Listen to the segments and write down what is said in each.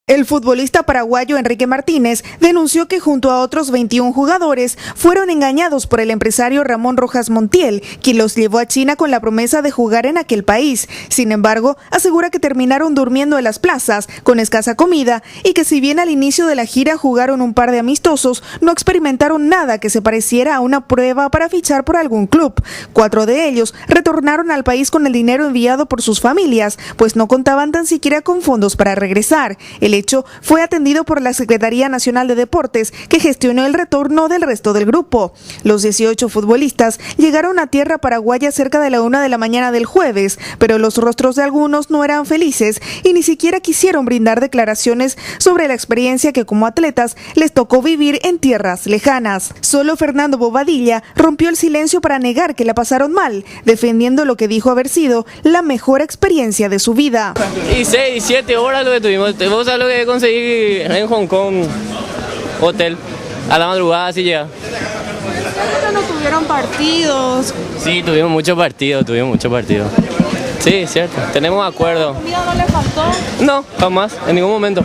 El futbolista paraguayo Enrique Martínez denunció que junto a otros 21 jugadores fueron engañados por el empresario Ramón Rojas Montiel, quien los llevó a China con la promesa de jugar en aquel país. Sin embargo, asegura que terminaron durmiendo en las plazas, con escasa comida, y que si bien al inicio de la gira jugaron un par de amistosos, no experimentaron nada que se pareciera a una prueba para fichar por algún club. 4 de ellos retornaron al país con el dinero enviado por sus familias, pues no contaban tan siquiera con fondos para regresar. El hecho fue atendido por la Secretaría Nacional de Deportes, que gestionó el retorno del resto del grupo. Los 18 futbolistas llegaron a tierra paraguaya cerca de la 1 de la mañana del jueves, pero los rostros de algunos no eran felices y ni siquiera quisieron brindar declaraciones sobre la experiencia que como atletas les tocó vivir en tierras lejanas. Solo Fernando Bobadilla rompió el silencio para negar que la pasaron mal, defendiendo lo que dijo haber sido la mejor experiencia de su vida. Y 6, 7 horas lo que tuvimos. Vos sabés lo que conseguí en Hong Kong, hotel, a la madrugada así llega. ¿No tuvieron partidos? Sí, tuvimos muchos partidos. Sí, cierto, tenemos acuerdo. ¿Comida no le faltó? No, jamás, en ningún momento.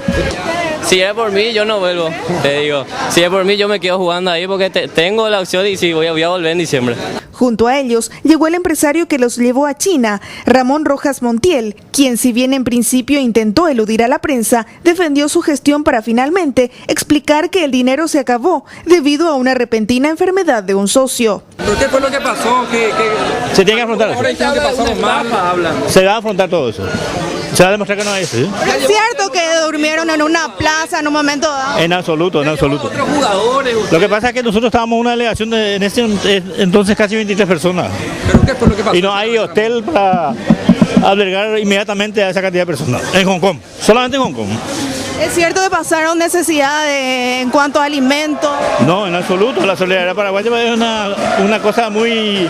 Si es por mí, yo no vuelvo, te digo. Si es por mí, yo me quedo jugando ahí porque tengo la opción y sí, voy a volver en diciembre. Junto a ellos llegó el empresario que los llevó a China, Ramón Rojas Montiel, quien si bien en principio intentó eludir a la prensa, defendió su gestión para finalmente explicar que el dinero se acabó debido a una repentina enfermedad de un socio. ¿Qué fue lo que pasó? Se tiene que afrontar eso. Se va a afrontar todo eso. Se va a demostrar que no es eso. ¿Es cierto que durmieron en una plaza en un momento dado? En absoluto, en absoluto. ¿Otros jugadores? Lo que pasa es que nosotros estábamos en una delegación de en ese entonces casi 23 personas. ¿Pero qué fue lo que pasó? Y no hay hotel para albergar inmediatamente a esa cantidad de personas. En Hong Kong, solamente en Hong Kong. ¿Es cierto que pasaron necesidad en cuanto a alimentos? No, en absoluto. La solidaridad paraguaya es una cosa muy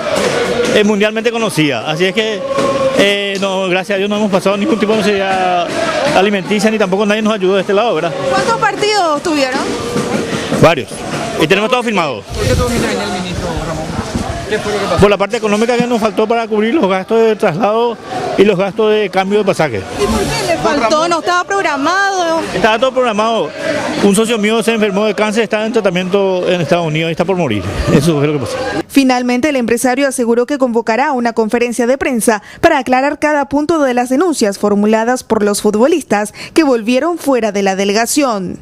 mundialmente conocida. Así es que, no, gracias a Dios no hemos pasado ningún tipo de necesidad alimenticia ni tampoco nadie nos ayudó de este lado, ¿verdad? ¿Cuántos partidos tuvieron? Varios. Y tenemos todo firmado. ¿Por qué domina el ministro Ramón? ¿Qué fue lo que pasó? Por la parte económica que nos faltó para cubrir los gastos de traslado y los gastos de cambio de pasaje. ¿Y por qué le faltó? ¿No estaba programado? Estaba todo programado. Un socio mío se enfermó de cáncer, estaba en tratamiento en Estados Unidos y está por morir. Eso fue lo que pasó. Finalmente, el empresario aseguró que convocará una conferencia de prensa para aclarar cada punto de las denuncias formuladas por los futbolistas que volvieron fuera de la delegación.